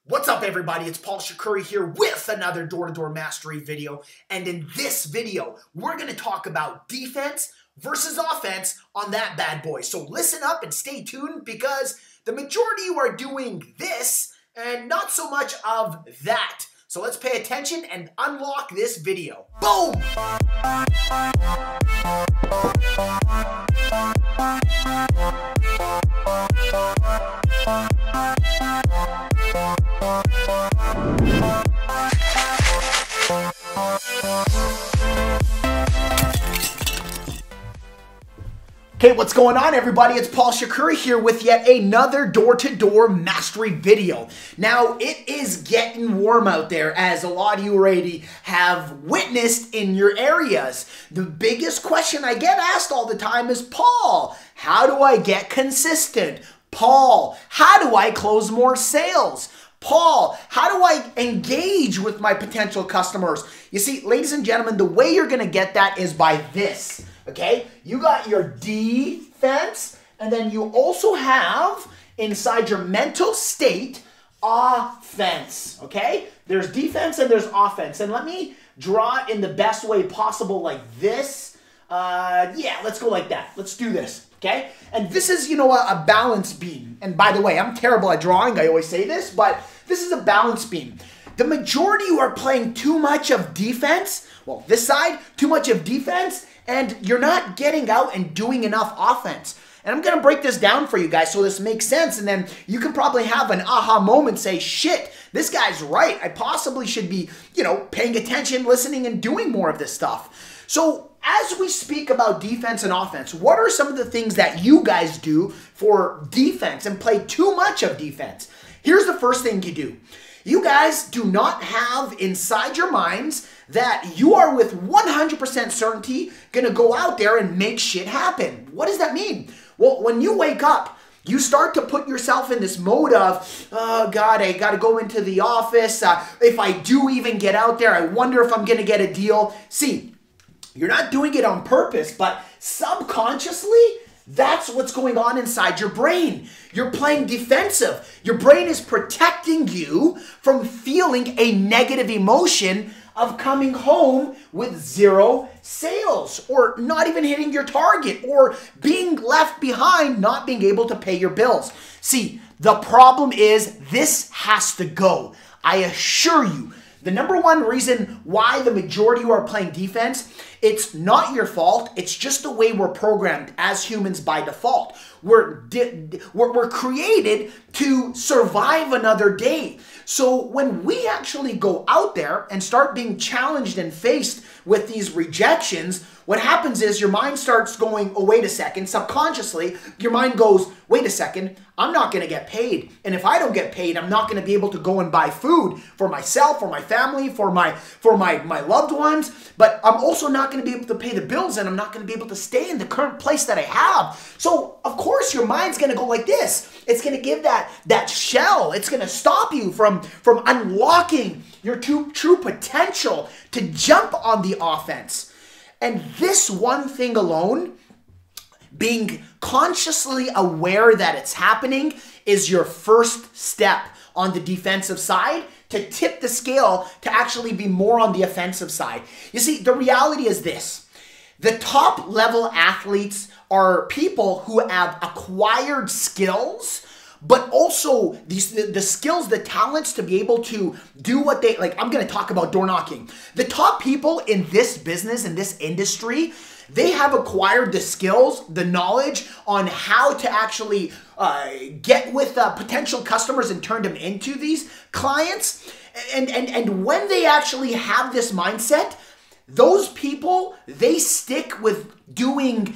What's up, everybody? It's Paul Shakuri here with another door-to-door mastery video. And in this video, we're going to talk about defense versus offense on that bad boy. So listen up and stay tuned because the majority of you are doing this and not so much of that. So let's pay attention and unlock this video. Boom! Hey, what's going on, everybody? It's Paul Shakuri here with yet another door-to-door mastery video. Now, it is getting warm out there, as a lot of you already have witnessed in your areas. The biggest question I get asked all the time is, Paul, how do I get consistent? Paul, how do I close more sales? Paul, how do I engage with my potential customers? You see, ladies and gentlemen, the way you're going to get that is by this. Okay, you got your defense, and then you also have inside your mental state offense. Okay, there's defense and there's offense, and let me draw it in the best way possible, like this. Yeah, let's go like that. Let's do this. Okay, and this is, you know, a balance beam. And by the way, I'm terrible at drawing. I always say this, but this is a balance beam. The majority who are playing too much of defense, well, this side, too much of defense, and you're not getting out and doing enough offense. And I'm going to break this down for you guys so this makes sense, and then you can probably have an aha moment, say, shit, this guy's right. I possibly should be, you know, paying attention, listening, and doing more of this stuff. So as we speak about defense and offense, what are some of the things that you guys do for defense and play too much of defense? Here's the first thing you do. You guys do not have inside your minds that you are with 100% certainty going to go out there and make shit happen. What does that mean? Well, when you wake up, you start to put yourself in this mode of, oh God, I got to go into the office. If I do even get out there, I wonder if I'm going to get a deal. See, you're not doing it on purpose, but subconsciously, that's what's going on inside your brain. You're playing defensive. Your brain is protecting you from feeling a negative emotion of coming home with zero sales or not even hitting your target or being left behind, not being able to pay your bills. See, the problem is this has to go. I assure you, the number one reason why the majority who are playing defense, it's not your fault. It's just the way we're programmed as humans by default. We're created to survive another day. So when we actually go out there and start being challenged and faced with these rejections, what happens is your mind starts going, oh, wait a second. Subconsciously, your mind goes, wait a second, I'm not going to get paid. And if I don't get paid, I'm not going to be able to go and buy food for myself, for my family, for my loved ones. But I'm also not going to be able to pay the bills, and I'm not going to be able to stay in the current place that I have. So, of course, your mind's going to go like this. It's going to give that shell. It's going to stop you from unlocking your true potential to jump on the offense. And this one thing alone, being consciously aware that it's happening, is your first step on the defensive side to tip the scale to actually be more on the offensive side. You see, the reality is this. The top level athletes are people who have acquired skills, but also the skills, the talents to be able to do what they, like, I'm going to talk about door knocking. The top people in this business, in this industry, they have acquired the skills, the knowledge on how to actually get with potential customers and turn them into these clients. And when they actually have this mindset, those people, they stick with jumping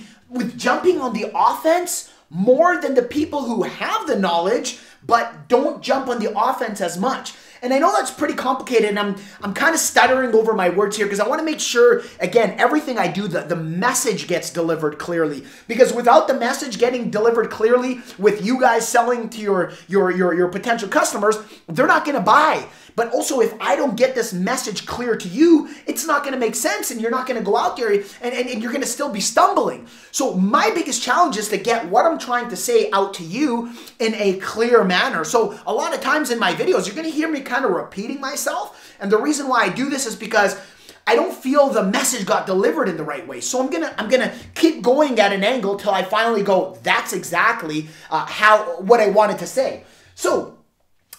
on the offense more than the people who have the knowledge but don't jump on the offense as much. And I know that's pretty complicated, and I'm kind of stuttering over my words here because I want to make sure, again, everything I do, the message gets delivered clearly. Because without the message getting delivered clearly, with you guys selling to your potential customers, they're not going to buy. But also, if I don't get this message clear to you, it's not going to make sense, and you're not going to go out there and you're going to still be stumbling. So my biggest challenge is to get what I'm trying to say out to you in a clear manner. So a lot of times in my videos, you're going to hear me kind of repeating myself. And the reason why I do this is because I don't feel the message got delivered in the right way. So I'm gonna keep going at an angle till I finally go, that's exactly what I wanted to say. So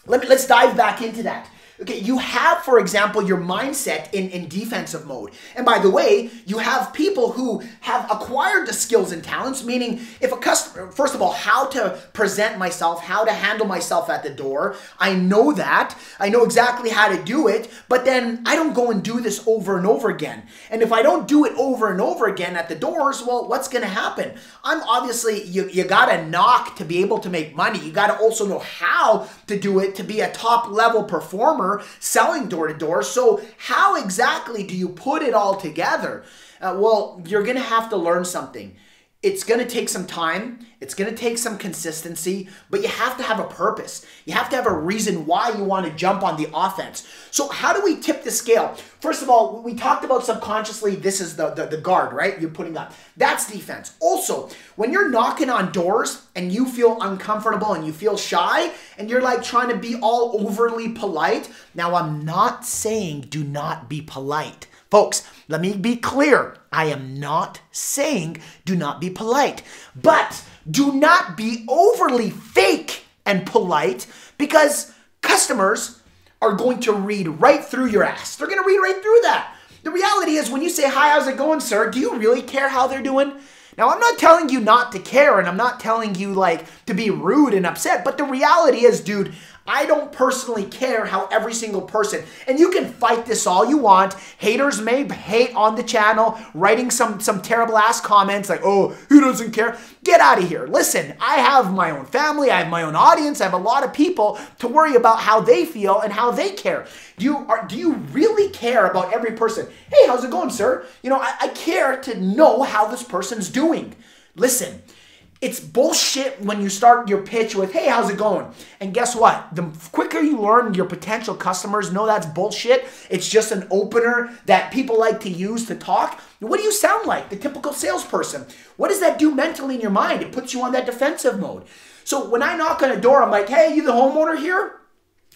let's dive back into that. Okay, you have, for example, your mindset in defensive mode. And by the way, you have people who have acquired the skills and talents, meaning if a customer, first of all, how to present myself, how to handle myself at the door. I know that. I know exactly how to do it, but then I don't go and do this over and over again. And if I don't do it over and over again at the doors, well, what's going to happen? I'm obviously, you got to knock to be able to make money. You got to also know how to do it to be a top level performer selling door to door. So how exactly do you put it all together? Well, you're going to have to learn something. It's going to take some time. It's going to take some consistency, but you have to have a purpose. You have to have a reason why you want to jump on the offense. So how do we tip the scale? First of all, we talked about subconsciously, this is the guard, right? You're putting up. That's defense. Also, when you're knocking on doors and you feel uncomfortable and you feel shy and you're like trying to be all overly polite. Now, I'm not saying do not be polite. Folks, let me be clear. I am not saying do not be polite, but do not be overly fake and polite because customers are going to read right through your ass. They're going to read right through that. The reality is when you say, hi, how's it going, sir? Do you really care how they're doing? Now, I'm not telling you not to care, and I'm not telling you like to be rude and upset, but the reality is, dude, I don't personally care how every single person, and you can fight this all you want. Haters may hate on the channel, writing some terrible ass comments like, oh, who doesn't care? Get out of here. Listen, I have my own family. I have my own audience. I have a lot of people to worry about how they feel and how they care. Do you really care about every person? Hey, how's it going, sir? You know, I care to know how this person's doing. Listen, it's bullshit when you start your pitch with, hey, how's it going? And guess what? The quicker you learn your potential customers know that's bullshit, it's just an opener that people like to use to talk. What do you sound like? The typical salesperson. What does that do mentally in your mind? It puts you on that defensive mode. So when I knock on a door, I'm like, hey, you the homeowner here?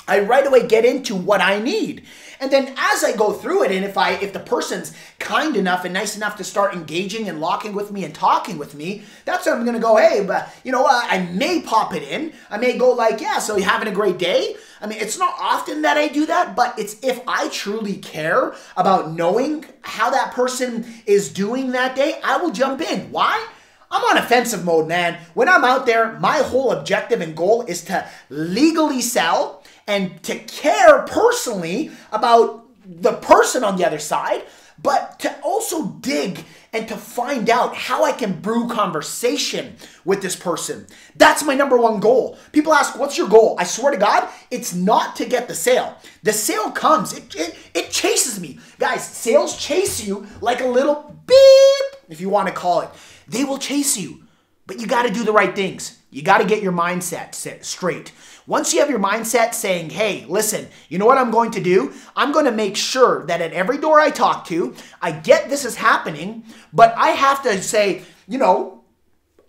I right away get into what I need. And then as I go through it, and if the person's kind enough and nice enough to start engaging and locking with me and talking with me, that's when I'm going to go, hey, but you know what? I may pop it in. I may go like, yeah, so you having a great day? I mean, it's not often that I do that, but it's if I truly care about knowing how that person is doing that day, I will jump in. Why? I'm on offensive mode, man. When I'm out there, my whole objective and goal is to legally sell and to care personally about the person on the other side, but to also dig and to find out how I can brew conversation with this person. That's my number one goal. People ask, what's your goal? I swear to God, it's not to get the sale. The sale comes. It chases me. Guys, sales chase you like a little beep, if you want to call it. They will chase you, but you got to do the right things. You got to get your mindset straight. Once you have your mindset saying, hey, listen, you know what I'm going to do? I'm going to make sure that at every door I talk to, I get this is happening, but I have to say, you know,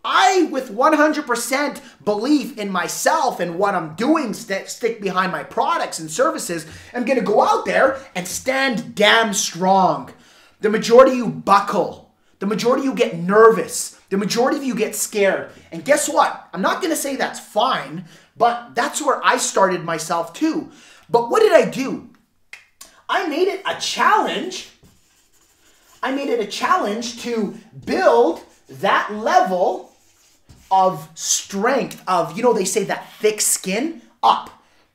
I, with 100% belief in myself and what I'm doing, stick behind my products and services, I'm going to go out there and stand damn strong. The majority of you buckle. The majority of you get nervous. The majority of you get scared. And guess what? I'm not going to say that's fine, but that's where I started myself too. But what did I do? I made it a challenge. I made it a challenge to build that level of strength of, you know, they say that thick skin up.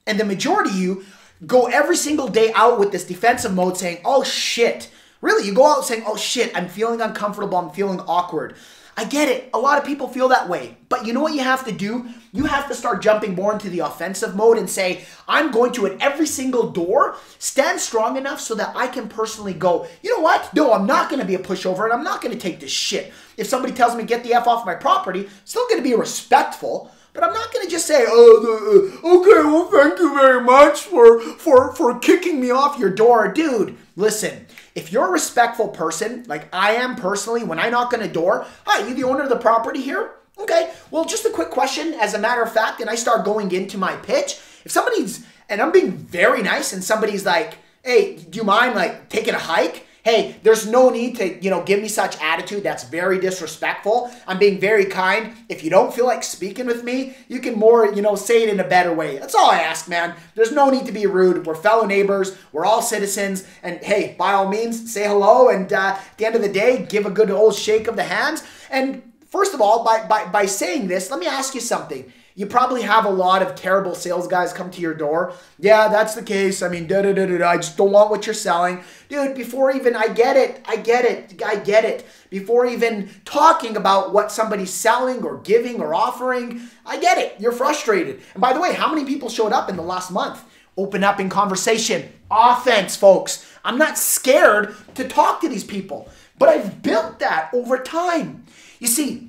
And the majority of you go every single day out with this defensive mode saying, oh shit. Really, you go out saying, oh shit, I'm feeling uncomfortable, I'm feeling awkward. I get it. A lot of people feel that way. But you know what you have to do? You have to start jumping more into the offensive mode and say, I'm going to, at every single door, stand strong enough so that I can personally go, you know what? No, I'm not going to be a pushover and I'm not going to take this shit. If somebody tells me get the F off my property, still going to be respectful. But I'm not going to just say, okay, well, thank you very much for kicking me off your door. Dude, listen, if you're a respectful person, like I am personally, when I knock on a door, hi, you the owner of the property here? Okay, well, just a quick question, as a matter of fact, and I start going into my pitch. If somebody's, and I'm being very nice, and somebody's like, hey, do you mind, like, taking a hike? Hey, there's no need to, give me such attitude. That's very disrespectful. I'm being very kind. If you don't feel like speaking with me, you can more, say it in a better way. That's all I ask, man. There's no need to be rude. We're fellow neighbors. We're all citizens. And hey, by all means, say hello. And at the end of the day, give a good old shake of the hands. And first of all, by saying this, let me ask you something. You probably have a lot of terrible sales guys come to your door. Yeah, that's the case. I mean, I just don't want what you're selling. Dude, before even, I get it. Before even talking about what somebody's selling or giving or offering, I get it. You're frustrated. And by the way, how many people showed up in the last month? Open up in conversation. Offense, folks. I'm not scared to talk to these people, but I've built that over time. You see,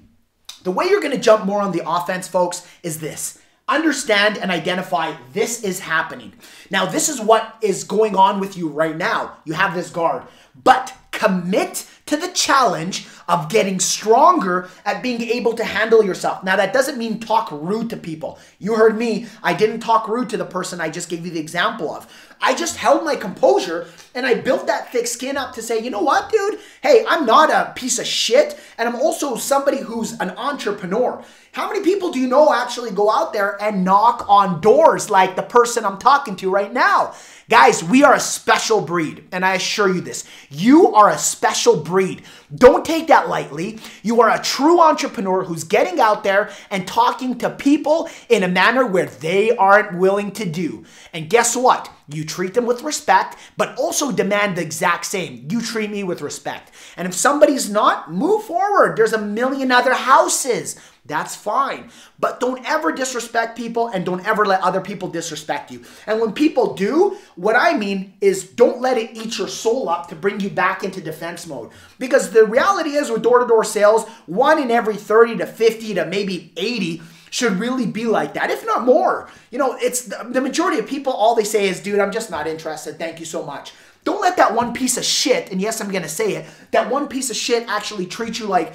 the way you're going to jump more on the offense, folks, is this. Understand and identify this is happening. Now, this is what is going on with you right now. You have this guard. But commit to the challenge of getting stronger at being able to handle yourself. Now, that doesn't mean talk rude to people. You heard me. I didn't talk rude to the person I just gave you the example of. I just held my composure and I built that thick skin up to say, you know what, dude? Hey, I'm not a piece of shit. And I'm also somebody who's an entrepreneur. How many people do you know actually go out there and knock on doors like the person I'm talking to right now? Guys, we are a special breed, and I assure you this. You are a special breed. Don't take that lightly. You are a true entrepreneur who's getting out there and talking to people in a manner where they aren't willing to do. And guess what? You treat them with respect, but also demand the exact same. You treat me with respect. And if somebody's not, move forward. There's a million other houses. That's fine. But don't ever disrespect people and don't ever let other people disrespect you. And when people do, what I mean is don't let it eat your soul up to bring you back into defense mode. Because the reality is with door-to-door sales, 1 in every 30 to 50 to maybe 80 should really be like that, if not more. It's the majority of people, all they say is, dude, I'm just not interested. Thank you so much. Don't let that one piece of shit, and yes, I'm going to say it, that one piece of shit actually treat you like,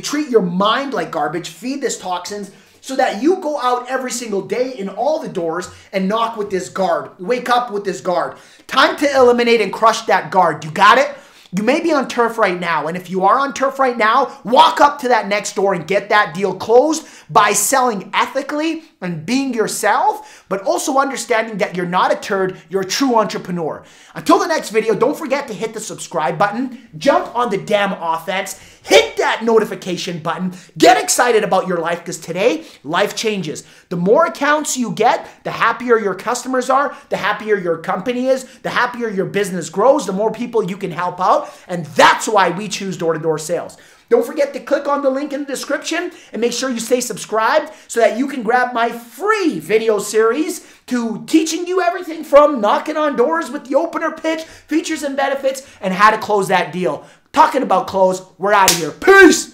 treat your mind like garbage, feed this toxins, so that you go out every single day in all the doors and knock with this guard. Wake up with this guard. Time to eliminate and crush that guard. You got it? You may be on turf right now, and if you are on turf right now, walk up to that next door and get that deal closed by selling ethically and being yourself, but also understanding that you're not a turd, you're a true entrepreneur. Until the next video, don't forget to hit the subscribe button, jump on the damn offense, hit that notification button, get excited about your life because today, life changes. The more accounts you get, the happier your customers are, the happier your company is, the happier your business grows, the more people you can help out, and that's why we choose door-to-door sales. Don't forget to click on the link in the description and make sure you stay subscribed so that you can grab my free video series to teaching you everything from knocking on doors with the opener pitch, features and benefits, and how to close that deal. Talking about close, we're out of here. Peace!